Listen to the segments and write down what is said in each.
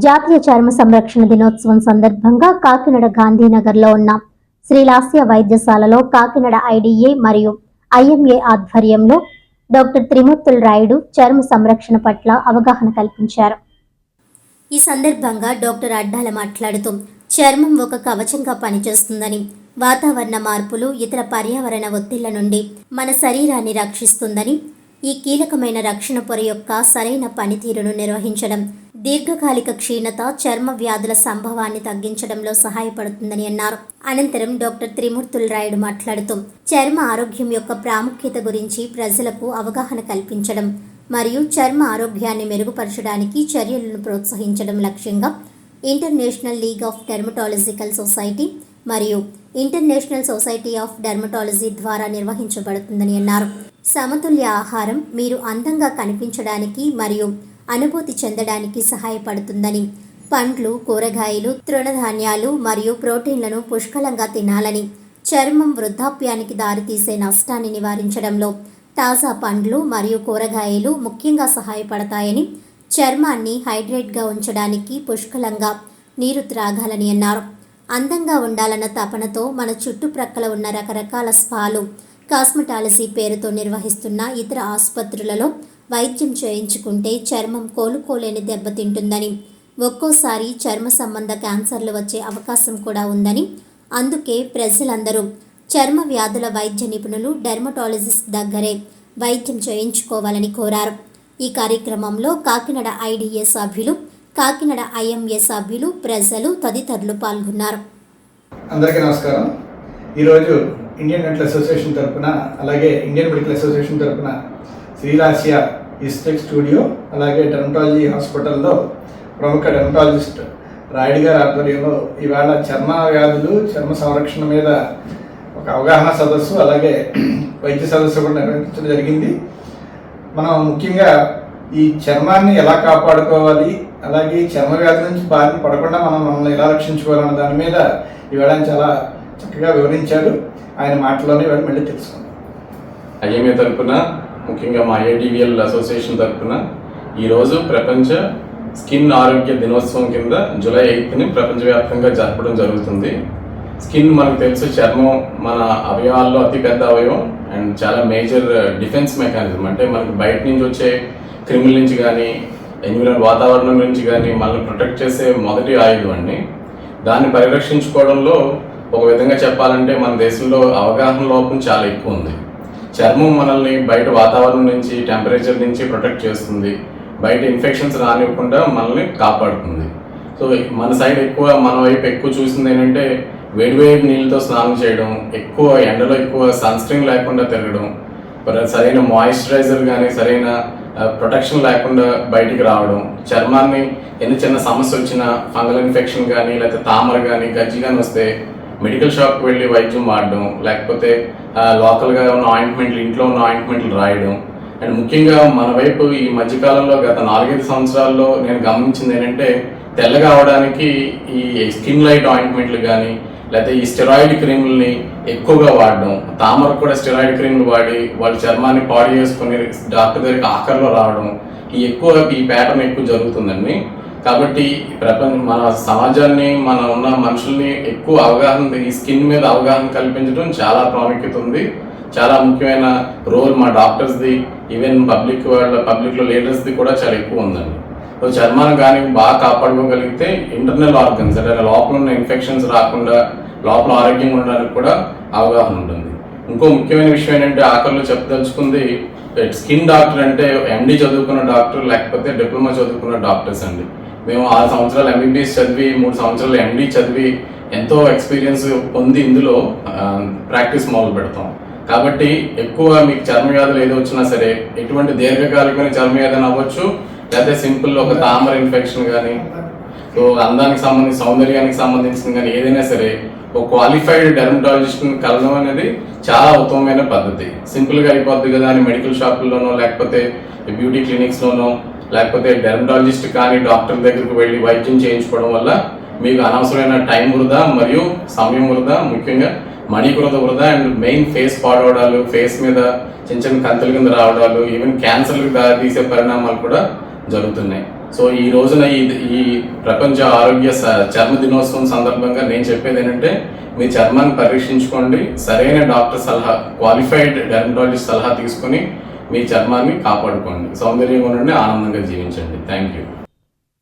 జాతీయ చర్మ సంరక్షణ దినోత్సవం సందర్భంగా కాకినాడ గాంధీనగర్లో ఉన్న శ్రీలాస్య వైద్యశాలలో కాకినాడ ఐడిఏ మరియు ఐఎంఏ ఆధ్వర్యంలో డాక్టర్ త్రిమూర్తుల రాయుడు చర్మ సంరక్షణ పట్ల అవగాహన కల్పించారు. ఈ సందర్భంగా డాక్టర్ అడ్డాల మాట్లాడుతూ చర్మం ఒక కవచంగా పనిచేస్తుందని, వాతావరణ మార్పులు, ఇతర పర్యావరణ ఒత్తిళ్ల నుండి మన శరీరాన్ని రక్షిస్తుందని, ఈ కీలకమైన రక్షణ పొర యొక్క సరైన పనితీరును నిర్వహించడం దీర్ఘకాలిక క్షీణత, చర్మ వ్యాధుల సంభవాన్ని తగ్గించడంలో సహాయపడుతుందని అన్నారు. అనంతరం డాక్టర్ త్రిమూర్తుల రాయుడు మాట్లాడుతూ చర్మ ఆరోగ్యం యొక్క ప్రాముఖ్యత గురించి ప్రజలకు అవగాహన కల్పించడం మరియు చర్మ ఆరోగ్యాన్ని మెరుగుపరచడానికి చర్యలను ప్రోత్సహించడం లక్ష్యంగా international league of dermatological society మరియు ఇంటర్నేషనల్ సొసైటీ ఆఫ్ డెర్మటాలజీ ద్వారా నిర్వహించబడుతుందని అన్నారు. సమతుల్య ఆహారం మీరు అందంగా కనిపించడానికి మరియు అనుభూతి చెందడానికి సహాయపడుతుందని, పండ్లు, కూరగాయలు, తృణధాన్యాలు మరియు ప్రోటీన్లను పుష్కలంగా తినాలని, చర్మం వృద్ధాప్యానికి దారితీసే నష్టాన్ని నివారించడంలో తాజా పండ్లు మరియు కూరగాయలు ముఖ్యంగా సహాయపడతాయని, చర్మాన్ని హైడ్రేట్గా ఉంచడానికి పుష్కలంగా నీరు త్రాగాలని అన్నారు. అందంగా ఉండాలన్న తపనతో మన చుట్టుప్రక్కల ఉన్న రకరకాల స్పాలు, కాస్మెటాలజీ పేరుతో నిర్వహిస్తున్న ఇతర ఆసుపత్రులలో వైద్యం చేయించుకుంటే చర్మం కోలుకోలేని దెబ్బతింటుందని, ఒక్కోసారి చర్మ సంబంధ క్యాన్సర్లు వచ్చే అవకాశం కూడా ఉందని, అందుకే ప్రజలందరూ చర్మ వ్యాధుల వైద్య నిపుణులు, డెర్మటాలజిస్ట్ దగ్గరే వైద్యం చేయించుకోవాలని కోరారు. ఈ కార్యక్రమంలో కాకినాడ ఐడిఏ సభ్యులు, కాకినాడ ఐఎంఏ సభ్యులు, ప్రజలు తదితరులు పాల్గొన్నారు. అందరికీ నమస్కారం. ఈరోజు ఇండియన్ డెంటల్ అసోసియేషన్ తరఫున, అలాగే ఇండియన్ మెడికల్ అసోసియేషన్ తరఫున శ్రీలాస్య ఈస్టెక్ స్టూడియో, అలాగే డెర్మటాలజీ హాస్పిటల్లో ప్రముఖ డెర్మటాలజిస్ట్ రాయుడు గారి ఆధ్వర్యంలో ఈవేళ చర్మ వ్యాధులు, చర్మ సంరక్షణ మీద ఒక అవగాహన సదస్సు, అలాగే వైద్య సదస్సు కూడా నిర్వహించడం జరిగింది. మనం ముఖ్యంగా ఈ చర్మాన్ని ఎలా కాపాడుకోవాలి, అలాగే చర్మ వ్యాధి నుంచి బారిన పడకుండా మనల్ని ఎలా రక్షించుకోవాలన్న దాని మీద ఈవేళ చాలా చక్కగా వివరించారు. ఆయన మాటలోనే ఇవాళ మళ్ళీ తెలుసుకుందాం. ఐఎంఏ తరఫున, ముఖ్యంగా మా ఏడివిఎల్ అసోసియేషన్ తరఫున ఈరోజు ప్రపంచ స్కిన్ ఆరోగ్య దినోత్సవం కింద జూలై 8ని ప్రపంచవ్యాప్తంగా జరపడం జరుగుతుంది. స్కిన్ మనకు తెలుసు, చర్మం మన అవయవాల్లో అతిపెద్ద అవయవం అండ్ చాలా మేజర్ డిఫెన్స్ మెకానిజం. అంటే మనకు బయట నుంచి వచ్చే క్రిముల నుంచి కానీ, ఎన్విరాన్ వాతావరణం నుంచి కానీ మనల్ని ప్రొటెక్ట్ చేసే మొదటి ఆయుధం అండి. దాన్ని పరిరక్షించుకోవడంలో ఒక విధంగా చెప్పాలంటే మన దేశంలో అవగాహన లోపం చాలా ఎక్కువ ఉంది. చర్మం మనల్ని బయట వాతావరణం నుంచి, టెంపరేచర్ నుంచి ప్రొటెక్ట్ చేస్తుంది, బయట ఇన్ఫెక్షన్స్ రానివ్వకుండా మనల్ని కాపాడుతుంది. సో మన సైడ్ ఎక్కువ, మన వైపు ఎక్కువ చూసింది ఏంటంటే వేడివేడి నీళ్ళతో స్నానం చేయడం, ఎక్కువ ఎండలో ఎక్కువ సన్ స్క్రీన్ లేకుండా తిరగడం, సరైన మాయిశ్చరైజర్ కానీ సరైన ప్రొటెక్షన్ లేకుండా బయటికి రావడం, చర్మాన్ని ఎన్ని చిన్న సమస్య వచ్చినా, ఫంగల్ ఇన్ఫెక్షన్ కానీ లేకపోతే తామర కానీ గజ్జి కానీ వస్తే మెడికల్ షాప్కి వెళ్ళి వైద్యం వాడడం, లేకపోతే లోకల్గా ఉన్న ఆయింట్మెంట్లు, ఇంట్లో ఉన్న ఆయింట్మెంట్లు రాయడం. అండ్ ముఖ్యంగా మన వైపు ఈ మధ్యకాలంలో గత 4-5 సంవత్సరాల్లో నేను గమనించింది ఏంటంటే తెల్లగా అవడానికి ఈ స్కిన్ లైట్ ఆయింట్మెంట్లు కానీ లేకపోతే ఈ స్టెరాయిడ్ క్రీములని ఎక్కువగా వాడడం, తామర కూడా స్టెరాయిడ్ క్రీములు వాడి వాళ్ళ చర్మాన్ని పాడు చేసుకుని డాక్టర్ దగ్గరికి ఆఖరిలో రావడం, ఈ ప్యాటర్న్ ఎక్కువ జరుగుతుందండి. కాబట్టి మన సమాజాన్ని, మన ఉన్న మనుషుల్ని ఎక్కువ అవగాహన, ఈ స్కిన్ మీద అవగాహన కల్పించడం చాలా ప్రాముఖ్యత ఉంది. చాలా ముఖ్యమైన రోల్ మా డాక్టర్స్ది, ఈవెన్ పబ్లిక్లో లీడర్స్ది కూడా చాలా ఎక్కువ ఉందండి. సో చర్మాన్ని కానీ బాగా కాపాడుకోగలిగితే ఇంటర్నల్ ఆర్గన్స్ అంటే లోపల ఉన్న ఇన్ఫెక్షన్స్ రాకుండా లోపల ఆరోగ్యంగా ఉండడానికి కూడా అవగాహన ఉంటుంది. ఇంకో ముఖ్యమైన విషయం ఏంటంటే ఆఖరిలో చెప్పదలుచుకుంది, స్కిన్ డాక్టర్ అంటే ఎండి చదువుకున్న డాక్టర్ లేకపోతే డిప్లొమా చదువుకున్న డాక్టర్స్ అండి. మేము 6 సంవత్సరాలు ఎంబీబీఎస్ చదివి 3 సంవత్సరాలు ఎండి చదివి ఎంతో ఎక్స్పీరియన్స్ పొంది ఇందులో ప్రాక్టీస్ మొదలు పెడతాం. కాబట్టి ఎక్కువ మీకు చర్మ వ్యాధులు ఏదో వచ్చినా సరే, ఎటువంటి దీర్ఘకాలికమైన చర్మ వ్యాధి అవ్వచ్చు, లేకపోతే సింపుల్ ఒక తామర ఇన్ఫెక్షన్ కానీ, సో అందానికి సంబంధించి, సౌందర్యానికి సంబంధించిన కానీ ఏదైనా సరే ఒక క్వాలిఫైడ్ డెర్మటాలజిస్ట్ని కలవడం అనేది చాలా ఉత్తమమైన పద్ధతి. సింపుల్గా అయిపోద్ది కదా అని మెడికల్ షాపుల్లోనో లేకపోతే బ్యూటీ క్లినిక్స్లోనో లేకపోతే డెర్మటాలజిస్ట్ కానీ డాక్టర్ దగ్గరికి వెళ్ళి వైద్యం చేయించుకోవడం వల్ల మీకు అనవసరమైన టైం వృధా మరియు సమయం వృధా, ముఖ్యంగా మనీ వృధా అండ్ మెయిన్ ఫేస్ పాడవడాలు, ఫేస్ మీద చిన్న చిన్న కంతుల కింద రావడాలు, ఈవెన్ క్యాన్సర్లకు దారి తీసే పరిణామాలు కూడా జరుగుతున్నాయి. సో ఈ రోజున ఈ ప్రపంచ ఆరోగ్య చర్మ దినోత్సవం సందర్భంగా నేను చెప్పేది ఏంటంటే, మీ చర్మాన్ని పరీక్షించుకోండి, సరైన డాక్టర్ సలహా, క్వాలిఫైడ్ డెర్మటాలజిస్ట్ సలహా తీసుకుని మీ చర్మాన్ని కాపాడుకోండి. సౌందర్యంగా ఉండండి, ఆనందంగా జీవించండి. Thank you.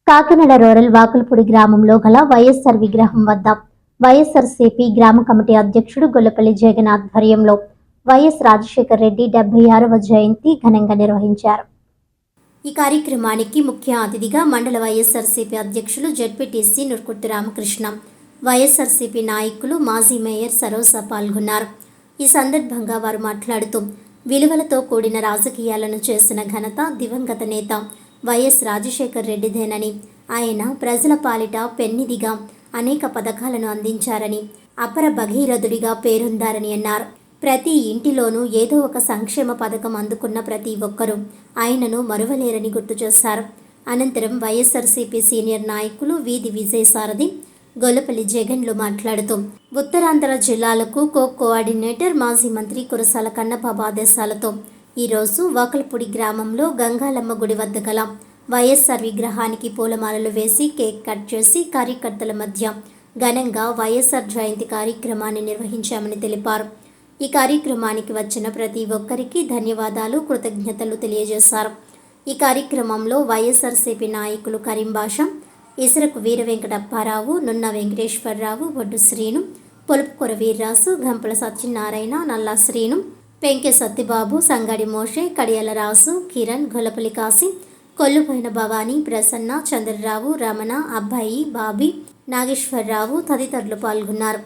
Kakinada rural Vakulapudi గ్రామంలో గల వైఎస్ఆర్ విగ్రహం వద్ద వైఎస్ఆర్సీపీ గ్రామ కమిటీ అధ్యక్షుడు గొల్లపల్లి జగన్ ఆధ్వర్యంలో వైఎస్ రాజశేఖర రెడ్డి 76వ జయంతి ఘనంగా నిర్వహించారు. ఈ కార్యక్రమానికి ముఖ్య అతిథిగా మండల వైఎస్ఆర్సీపీ అధ్యక్షులు జెడ్పీటీసీ నుర్కుర్తి రామకృష్ణ, వైఎస్ఆర్సీపీ నాయకులు, మాజీ మేయర్ సరోస పాల్గొన్నారు. ఈ సందర్భంగా వారు మాట్లాడుతూ, విలువలతో కూడిన రాజకీయాలను చేసిన ఘనత దివంగత నేత వైఎస్ రాజశేఖర రెడ్డిదేనని, ఆయన ప్రజల పాలిట పెన్నిదిగా అనేక పథకాలను అందించారని, అపర భగీరథుడిగా పేరొందారని అన్నారు. ప్రతి ఇంటిలోనూ ఏదో ఒక సంక్షేమ పథకం అందుకున్న ప్రతి ఒక్కరూ ఆయనను మరువలేరని గుర్తు చేశారు. అనంతరం వైఎస్ఆర్సీపీ సీనియర్ నాయకులు వీధి విజయసారథి, గొల్లపల్లి జగన్లు మాట్లాడుతూ, ఉత్తరాంధ్ర జిల్లాలకు కోఆర్డినేటర్ మాజీ మంత్రి కురసాల కన్నబాబు ఆదేశాలతో ఈరోజు వాకలపూడి గ్రామంలో గంగాలమ్మ గుడి వద్ద గల వైఎస్ఆర్ విగ్రహానికి పూలమాలలు వేసి కేక్ కట్ చేసి కార్యకర్తల మధ్య ఘనంగా వైఎస్ఆర్ జయంతి కార్యక్రమాన్ని నిర్వహించామని తెలిపారు. ఈ కార్యక్రమానికి వచ్చిన ప్రతి ఒక్కరికి ధన్యవాదాలు, కృతజ్ఞతలు తెలియజేశారు. ఈ కార్యక్రమంలో వైఎస్ఆర్సీపీ నాయకులు కరీం బాషా, ఇసరకు వీర వెంకటప్పారావు, నున్న వెంకటేశ్వరరావు, బొడ్డు శ్రీను, పొలుపుకొర వీర్రాసు, గంపల సత్యనారాయణ, నల్లా శ్రీను, పెంకె సత్యబాబు, సంగడి మోషే, కడియాల రాసు, కిరణ్, గొల్లపల్లి కాశీ, కొల్లుపోయిన భవానీ, ప్రసన్న, చంద్రరావు, రమణ, అబ్బాయి, బాబీ, నాగేశ్వరరావు తదితరులు పాల్గొన్నారు.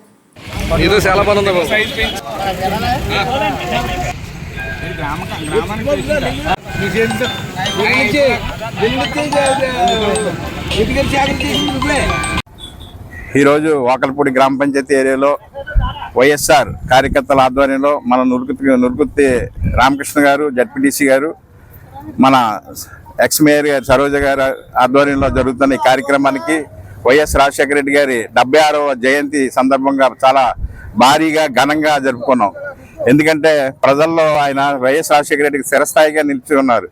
ఈరోజు వాకలపూడి గ్రామ పంచాయతీ ఏరియాలో వైఎస్ఆర్ కార్యకర్తల ఆధ్వర్యంలో మన నుర్కుర్తి రామకృష్ణ గారు, జడ్పీటీసీ గారు, మన ఎక్స్ మేయర్ గారు సరోజ గారు ఆధ్వర్యంలో జరుగుతున్న ఈ కార్యక్రమానికి వైఎస్ రాజశేఖర రెడ్డి గారి 76వ జయంతి సందర్భంగా చాలా భారీగా ఘనంగా జరుపుకున్నాం. ఎందుకంటే ప్రజల్లో ఆయన వైఎస్ రాజశేఖర రెడ్డికి స్థిరస్థాయిగా నిలిచి ఉన్నారు.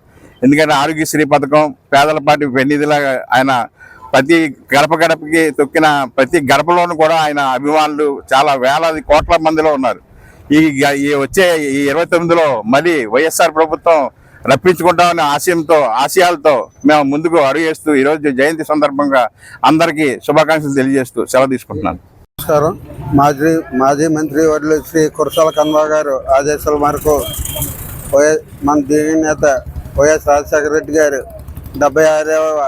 ఎందుకంటే ఆరోగ్యశ్రీ పథకం, పేదల పార్టీ పెన్నిధిలాగా ఆయన ప్రతి గడపకి తొక్కిన ప్రతి గడపలోనూ కూడా ఆయన అభిమానులు చాలా వేలాది కోట్ల మందిలో ఉన్నారు. ఈ వచ్చే ఈ 29లో మళ్ళీ వైఎస్ఆర్ ప్రభుత్వం రప్పించుకుంటామనే ఆశయాలతో మేము ముందుకు అడుగేస్తూ ఈరోజు జయంతి సందర్భంగా అందరికీ శుభాకాంక్షలు తెలియజేస్తూ సెలవు తీసుకుంటున్నాను. నమస్కారం. మాజీ మంత్రి వర్యులు శ్రీ కురసాల కన్నబాబు గారు ఆదేశాల మేరకు మన దివంగత వైఎస్ రాజశేఖర రెడ్డి గారు 76వ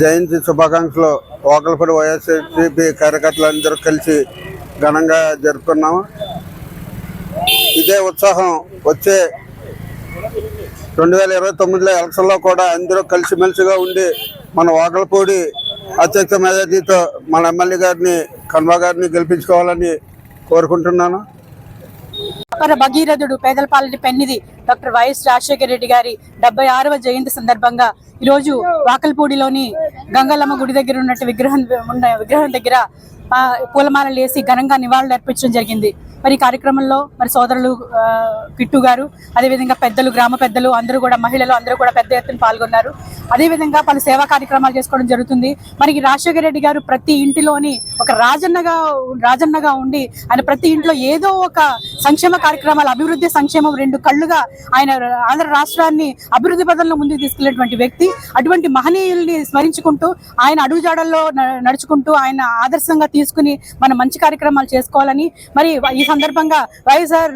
జయంతి శుభాకాంక్షలు వాకలపూడి వైఎస్ఆర్సీపీ కార్యకర్తలందరూ కలిసి ఘనంగా జరుపుకున్నాము. ఇదే ఉత్సాహం వచ్చే 2029లో ఎలక్షన్లో కూడా అందరూ కలిసిమెలిసిగా ఉండి మన వాకలపూడి అత్యధిక మెజార్టీతో మన ఎమ్మెల్యే గారిని, కన్వా గారిని గెలిపించుకోవాలని కోరుకుంటున్నాను. అపర భగీరథుడు, పేదల పాలిటి పెన్నిది డాక్టర్ వైఎస్ రాజశేఖర రెడ్డి గారి 76వ జయంతి సందర్భంగా ఈరోజు వాకలపూడిలోని గంగాలమ్మ గుడి దగ్గర ఉన్నట్టు విగ్రహం దగ్గర పూలమాలలు వేసి ఘనంగా నివాళులు అర్పించడం జరిగింది. మరి కార్యక్రమంలో సోదరులు కిట్టు గారు, అదేవిధంగా పెద్దలు, గ్రామ పెద్దలు అందరూ కూడా, మహిళలు అందరూ కూడా పెద్ద ఎత్తున పాల్గొన్నారు. అదేవిధంగా పలు సేవా కార్యక్రమాలు చేసుకోవడం జరుగుతుంది. మనకి రాజశేఖర రెడ్డి గారు ప్రతి ఇంటిలోని ఒక రాజన్నగా ఉండి ఆయన ప్రతి ఇంట్లో ఏదో ఒక సంక్షేమ కార్యక్రమాలు, అభివృద్ధి సంక్షేమం రెండు కళ్ళుగా ఆయన ఆంధ్ర రాష్ట్రాన్ని అభివృద్ధి పదంలో ముందుకు తీసుకెళ్లేటువంటి వ్యక్తి. అటువంటి మహనీయుల్ని స్మరించుకుంటూ, ఆయన అడుగుజాడల్లో నడుచుకుంటూ, ఆయన ఆదర్శంగా తీసుకుని మనం మంచి కార్యక్రమాలు చేసుకోవాలని, మరి ఈ సందర్భంగా వైఎస్ఆర్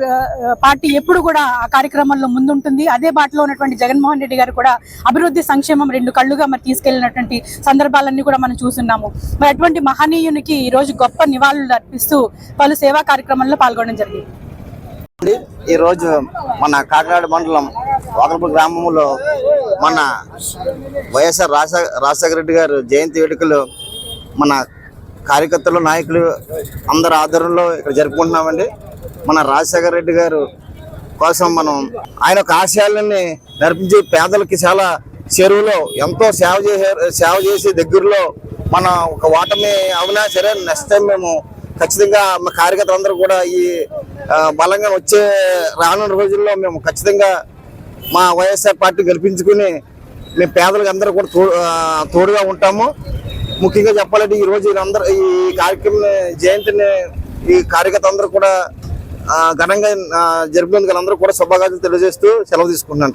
పార్టీ ఎప్పుడు కూడా ఆ కార్యక్రమంలో ముందుంటుంది. అదే బాటలో ఉన్నటువంటి జగన్మోహన్ రెడ్డి గారు కూడా అభివృద్ధి సంక్షేమం రెండు కళ్ళుగా మరి తీసుకెళ్లినటువంటి సందర్భాలన్నీ కూడా మనం చూస్తున్నాము. మరి అటువంటి మహనీయునికి ఈ రోజు గొప్ప నివాళులు అర్పిస్తూ పలు సేవా కార్యక్రమాల్లో పాల్గొనడం జరిగింది. ఈ రోజు మన కాకినాడ మండలం వాకలపూడి గ్రామంలో మన వైఎస్ఆర్ రాజశేఖర రెడ్డి గారు జయంతి వేడుకలు మన కార్యకర్తలు, నాయకులు అందరి ఆధ్వర్యంలో ఇక్కడ జరుపుకుంటున్నామండి. మన రాజశేఖర రెడ్డి గారు కోసం మనం ఆయన యొక్క ఆశయాలని నడిపించి పేదలకి చాలా చెరువులో ఎంతో సేవ చేసి దగ్గరలో మన ఒక ఓటమి అవునా సరే, నెక్స్ట్ టైం మేము ఖచ్చితంగా మా కార్యకర్తలందరూ కూడా ఈ బలంగా వచ్చే రానున్న రోజుల్లో మేము ఖచ్చితంగా మా వైఎస్ఆర్ పార్టీ గెలిపించుకుని మేము పేదలకు అందరూ కూడా తోడుగా ఉంటాము. ముఖ్యంగా చెప్పాలంటే ఈ రోజు వీళ్ళందరూ ఈ కార్యక్రమం జయంతిని ఈ కార్యకర్త అందరూ కూడా ఘనంగా జరిపినందుకు అందరూ కూడా శుభాకాంక్షలు తెలియజేస్తూ సెలవు తీసుకుంటున్నాను.